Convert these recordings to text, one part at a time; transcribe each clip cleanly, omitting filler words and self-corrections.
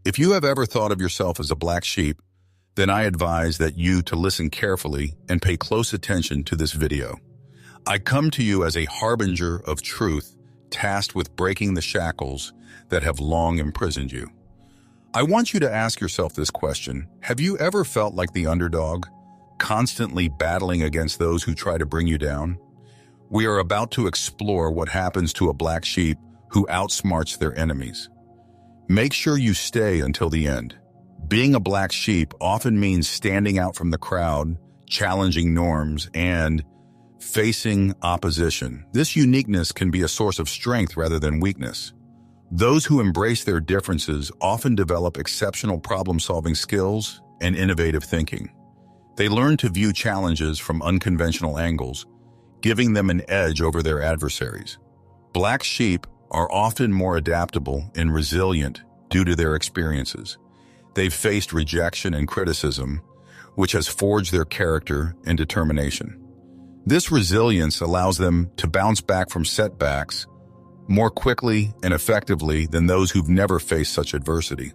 If you have ever thought of yourself as a black sheep, then I advise that you to listen carefully and pay close attention to this video. I come to you as a harbinger of truth, tasked with breaking the shackles that have long imprisoned you. I want you to ask yourself this question. Have you ever felt like the underdog, constantly battling against those who try to bring you down? We are about to explore what happens to a black sheep who outsmarts their enemies. Make sure you stay until the end. Being a black sheep often means standing out from the crowd, challenging norms, and facing opposition. This uniqueness can be a source of strength rather than weakness. Those who embrace their differences often develop exceptional problem-solving skills and innovative thinking. They learn to view challenges from unconventional angles, giving them an edge over their adversaries. Black sheep are often more adaptable and resilient due to their experiences. They've faced rejection and criticism, which has forged their character and determination. This resilience allows them to bounce back from setbacks more quickly and effectively than those who've never faced such adversity.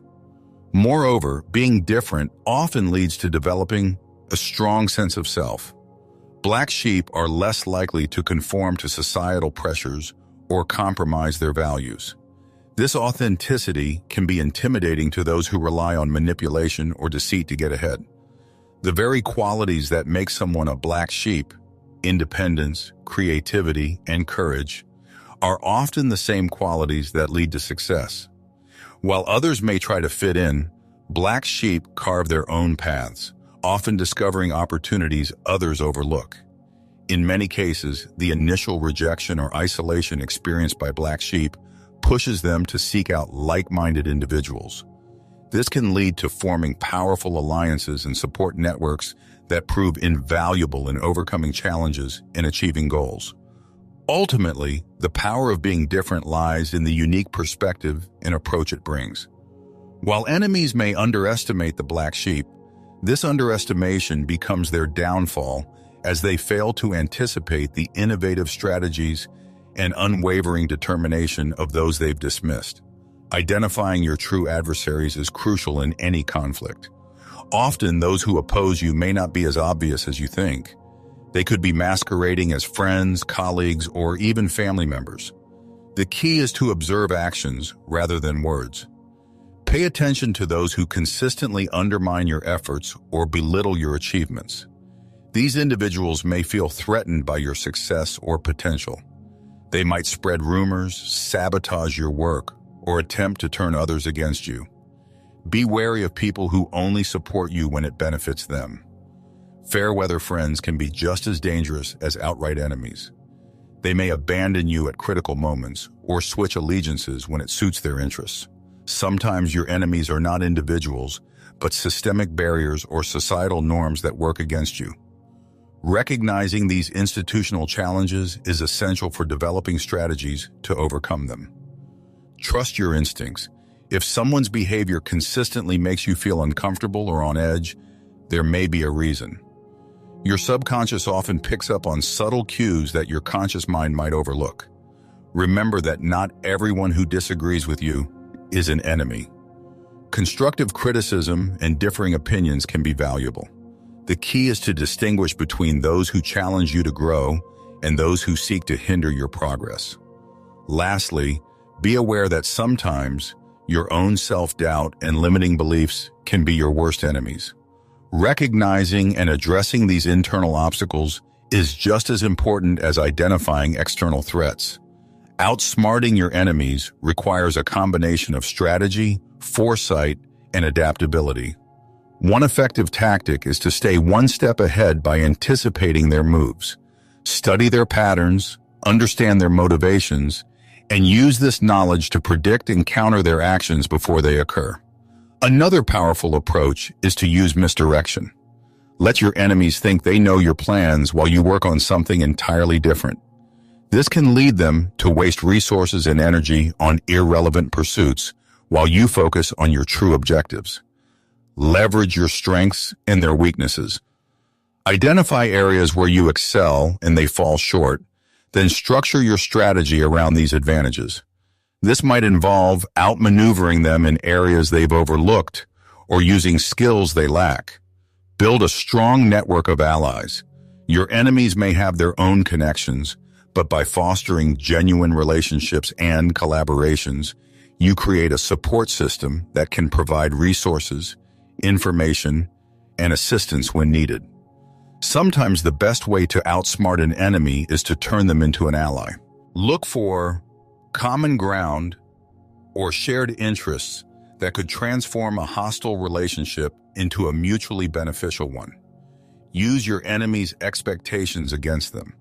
Moreover, being different often leads to developing a strong sense of self. Black sheep are less likely to conform to societal pressures or compromise their values. This authenticity can be intimidating to those who rely on manipulation or deceit to get ahead. The very qualities that make someone a black sheep, independence, creativity, and courage, are often the same qualities that lead to success. While others may try to fit in, black sheep carve their own paths, often discovering opportunities others overlook. In many cases, the initial rejection or isolation experienced by black sheep pushes them to seek out like-minded individuals. This can lead to forming powerful alliances and support networks that prove invaluable in overcoming challenges and achieving goals. Ultimately, the power of being different lies in the unique perspective and approach it brings. While enemies may underestimate the black sheep, this underestimation becomes their downfall as they fail to anticipate the innovative strategies and unwavering determination of those they've dismissed. Identifying your true adversaries is crucial in any conflict. Often, those who oppose you may not be as obvious as you think. They could be masquerading as friends, colleagues, or even family members. The key is to observe actions rather than words. Pay attention to those who consistently undermine your efforts or belittle your achievements. These individuals may feel threatened by your success or potential. They might spread rumors, sabotage your work, or attempt to turn others against you. Be wary of people who only support you when it benefits them. Fair-weather friends can be just as dangerous as outright enemies. They may abandon you at critical moments or switch allegiances when it suits their interests. Sometimes your enemies are not individuals, but systemic barriers or societal norms that work against you. Recognizing these institutional challenges is essential for developing strategies to overcome them. Trust your instincts. If someone's behavior consistently makes you feel uncomfortable or on edge, there may be a reason. Your subconscious often picks up on subtle cues that your conscious mind might overlook. Remember that not everyone who disagrees with you is an enemy. Constructive criticism and differing opinions can be valuable. The key is to distinguish between those who challenge you to grow and those who seek to hinder your progress. Lastly, be aware that sometimes your own self-doubt and limiting beliefs can be your worst enemies. Recognizing and addressing these internal obstacles is just as important as identifying external threats. Outsmarting your enemies requires a combination of strategy, foresight, and adaptability. One effective tactic is to stay one step ahead by anticipating their moves. Study their patterns, understand their motivations, and use this knowledge to predict and counter their actions before they occur. Another powerful approach is to use misdirection. Let your enemies think they know your plans while you work on something entirely different. This can lead them to waste resources and energy on irrelevant pursuits while you focus on your true objectives. Leverage your strengths and their weaknesses. Identify areas where you excel and they fall short, then structure your strategy around these advantages. This might involve outmaneuvering them in areas they've overlooked or using skills they lack. Build a strong network of allies. Your enemies may have their own connections, but by fostering genuine relationships and collaborations, you create a support system that can provide resources, information, and assistance when needed. Sometimes the best way to outsmart an enemy is to turn them into an ally. Look for common ground or shared interests that could transform a hostile relationship into a mutually beneficial one. Use your enemy's expectations against them.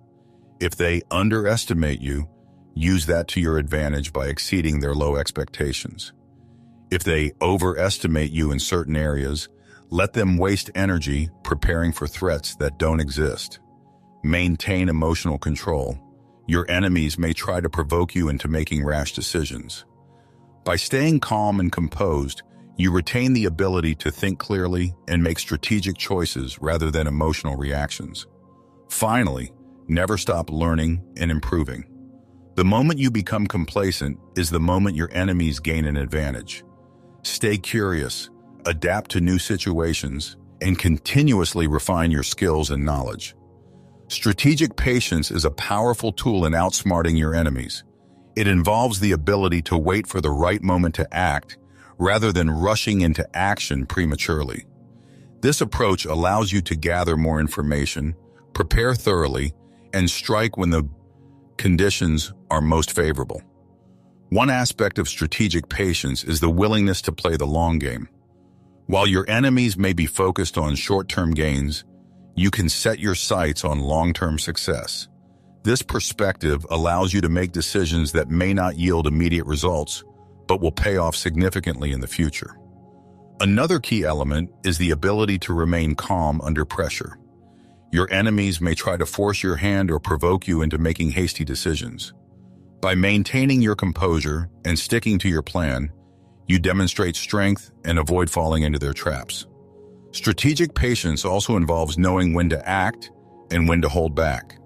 If they underestimate you, use that to your advantage by exceeding their low expectations. If they overestimate you in certain areas, let them waste energy preparing for threats that don't exist. Maintain emotional control. Your enemies may try to provoke you into making rash decisions. By staying calm and composed, you retain the ability to think clearly and make strategic choices rather than emotional reactions. Finally, never stop learning and improving. The moment you become complacent is the moment your enemies gain an advantage. Stay curious, adapt to new situations, and continuously refine your skills and knowledge. Strategic patience is a powerful tool in outsmarting your enemies. It involves the ability to wait for the right moment to act rather than rushing into action prematurely. This approach allows you to gather more information, prepare thoroughly, and strike when the conditions are most favorable. One aspect of strategic patience is the willingness to play the long game. While your enemies may be focused on short-term gains, you can set your sights on long-term success. This perspective allows you to make decisions that may not yield immediate results, but will pay off significantly in the future. Another key element is the ability to remain calm under pressure. Your enemies may try to force your hand or provoke you into making hasty decisions. By maintaining your composure and sticking to your plan, you demonstrate strength and avoid falling into their traps. Strategic patience also involves knowing when to act and when to hold back.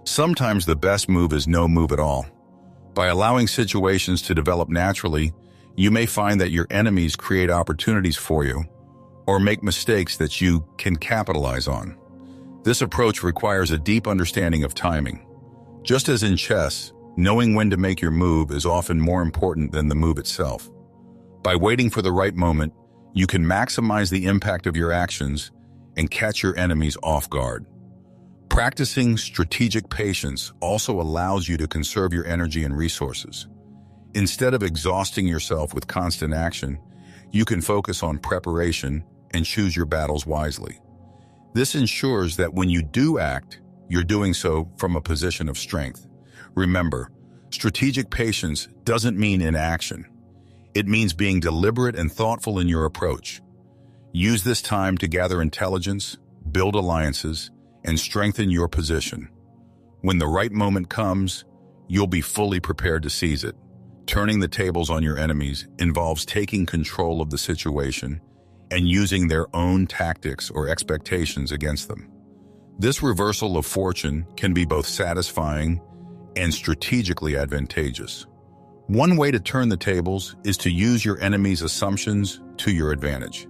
Sometimes the best move is no move at all. By allowing situations to develop naturally, you may find that your enemies create opportunities for you or make mistakes that you can capitalize on. This approach requires a deep understanding of timing. Just as in chess, knowing when to make your move is often more important than the move itself. By waiting for the right moment, you can maximize the impact of your actions and catch your enemies off guard. Practicing strategic patience also allows you to conserve your energy and resources. Instead of exhausting yourself with constant action, you can focus on preparation and choose your battles wisely. This ensures that when you do act, you're doing so from a position of strength. Remember, strategic patience doesn't mean inaction. It means being deliberate and thoughtful in your approach. Use this time to gather intelligence, build alliances, and strengthen your position. When the right moment comes, you'll be fully prepared to seize it. Turning the tables on your enemies involves taking control of the situation and using their own tactics or expectations against them. This reversal of fortune can be both satisfying and strategically advantageous. One way to turn the tables is to use your enemy's assumptions to your advantage.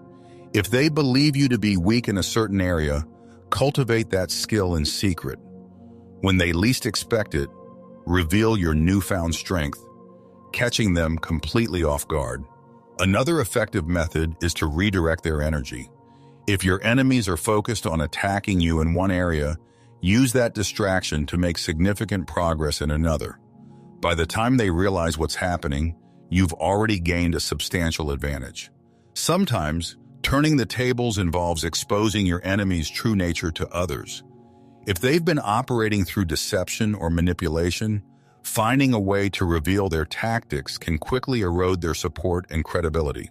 If they believe you to be weak in a certain area, cultivate that skill in secret. When they least expect it, reveal your newfound strength, catching them completely off guard. Another effective method is to redirect their energy. If your enemies are focused on attacking you in one area, use that distraction to make significant progress in another. By the time they realize what's happening, you've already gained a substantial advantage. Sometimes, turning the tables involves exposing your enemy's true nature to others. If they've been operating through deception or manipulation, finding a way to reveal their tactics can quickly erode their support and credibility.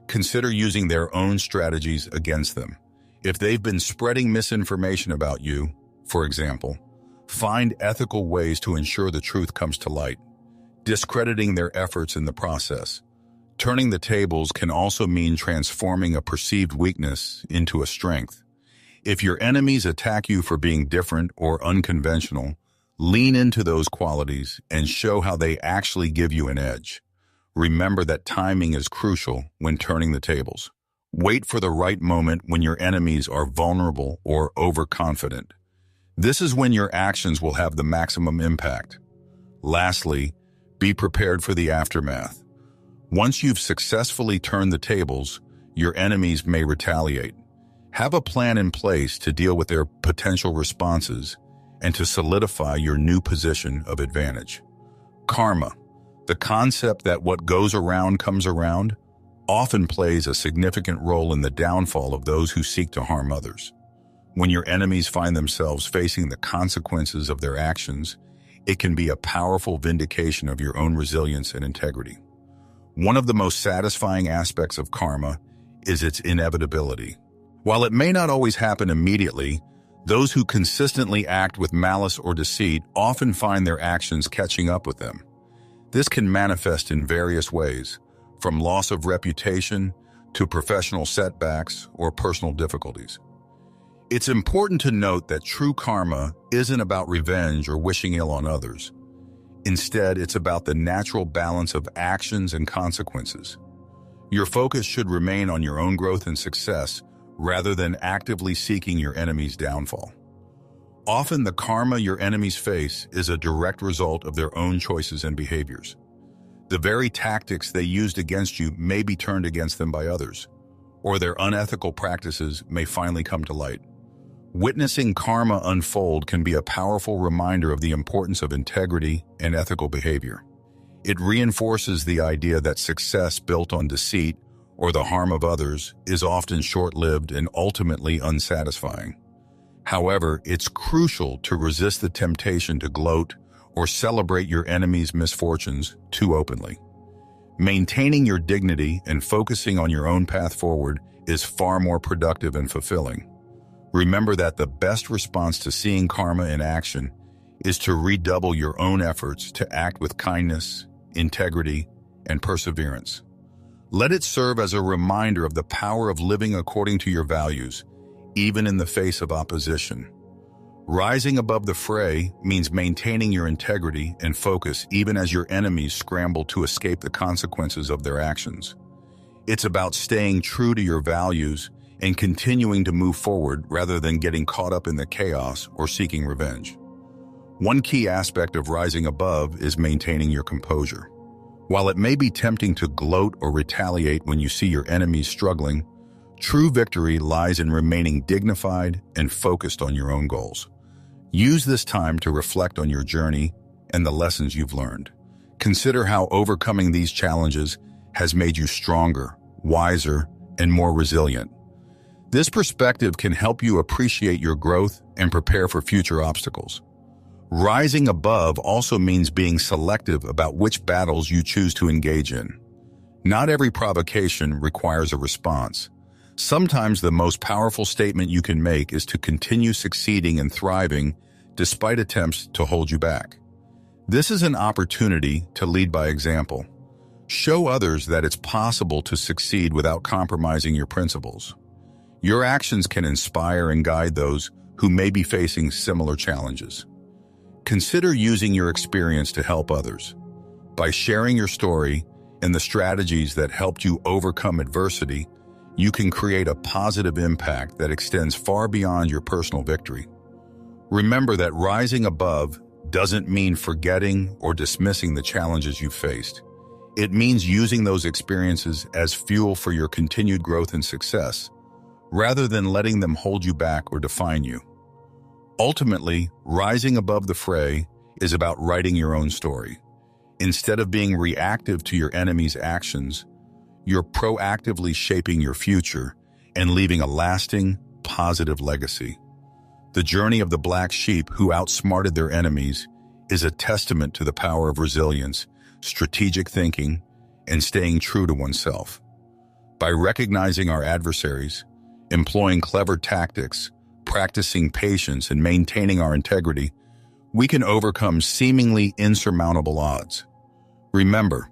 Consider using their own strategies against them. If they've been spreading misinformation about you, for example, find ethical ways to ensure the truth comes to light, discrediting their efforts in the process. Turning the tables can also mean transforming a perceived weakness into a strength. If your enemies attack you for being different or unconventional, Lean into those qualities and show how they actually give you an edge. Remember that timing is crucial when turning the tables. Wait for the right moment when your enemies are vulnerable or overconfident. This is when your actions will have the maximum impact. Lastly, be prepared for the aftermath. Once you've successfully turned the tables, your enemies may retaliate. Have a plan in place to deal with their potential responses and to solidify your new position of advantage. Karma, the concept that what goes around comes around, often plays a significant role in the downfall of those who seek to harm others. When your enemies find themselves facing the consequences of their actions, it can be a powerful vindication of your own resilience and integrity. One of the most satisfying aspects of karma is its inevitability. While it may not always happen immediately, those who consistently act with malice or deceit often find their actions catching up with them. This can manifest in various ways, from loss of reputation to professional setbacks or personal difficulties. It's important to note that true karma isn't about revenge or wishing ill on others. Instead, it's about the natural balance of actions and consequences. Your focus should remain on your own growth and success rather than actively seeking your enemy's downfall. Often, the karma your enemies face is a direct result of their own choices and behaviors. The very tactics they used against you may be turned against them by others, or their unethical practices may finally come to light. Witnessing karma unfold can be a powerful reminder of the importance of integrity and ethical behavior. It reinforces the idea that success built on deceit or the harm of others is often short-lived and ultimately unsatisfying. However, it's crucial to resist the temptation to gloat or celebrate your enemy's misfortunes too openly. Maintaining your dignity and focusing on your own path forward is far more productive and fulfilling. Remember that the best response to seeing karma in action is to redouble your own efforts to act with kindness, integrity, and perseverance. Let it serve as a reminder of the power of living according to your values, even in the face of opposition. Rising above the fray means maintaining your integrity and focus even as your enemies scramble to escape the consequences of their actions. It's about staying true to your values and continuing to move forward rather than getting caught up in the chaos or seeking revenge. One key aspect of rising above is maintaining your composure. While it may be tempting to gloat or retaliate when you see your enemies struggling, true victory lies in remaining dignified and focused on your own goals. Use this time to reflect on your journey and the lessons you've learned. Consider how overcoming these challenges has made you stronger, wiser, and more resilient. This perspective can help you appreciate your growth and prepare for future obstacles. Rising above also means being selective about which battles you choose to engage in. Not every provocation requires a response. Sometimes the most powerful statement you can make is to continue succeeding and thriving despite attempts to hold you back. This is an opportunity to lead by example. Show others that it's possible to succeed without compromising your principles. Your actions can inspire and guide those who may be facing similar challenges. Consider using your experience to help others. By sharing your story and the strategies that helped you overcome adversity, you can create a positive impact that extends far beyond your personal victory. Remember that rising above doesn't mean forgetting or dismissing the challenges you've faced. It means using those experiences as fuel for your continued growth and success, rather than letting them hold you back or define you. Ultimately, rising above the fray is about writing your own story. Instead of being reactive to your enemy's actions, you're proactively shaping your future and leaving a lasting, positive legacy. The journey of the black sheep who outsmarted their enemies is a testament to the power of resilience, strategic thinking, and staying true to oneself. By recognizing our adversaries, employing clever tactics, practicing patience, and maintaining our integrity, we can overcome seemingly insurmountable odds. Remember,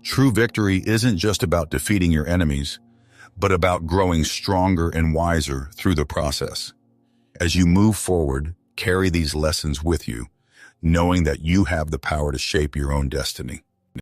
true victory isn't just about defeating your enemies, but about growing stronger and wiser through the process. As you move forward, carry these lessons with you, knowing that you have the power to shape your own destiny.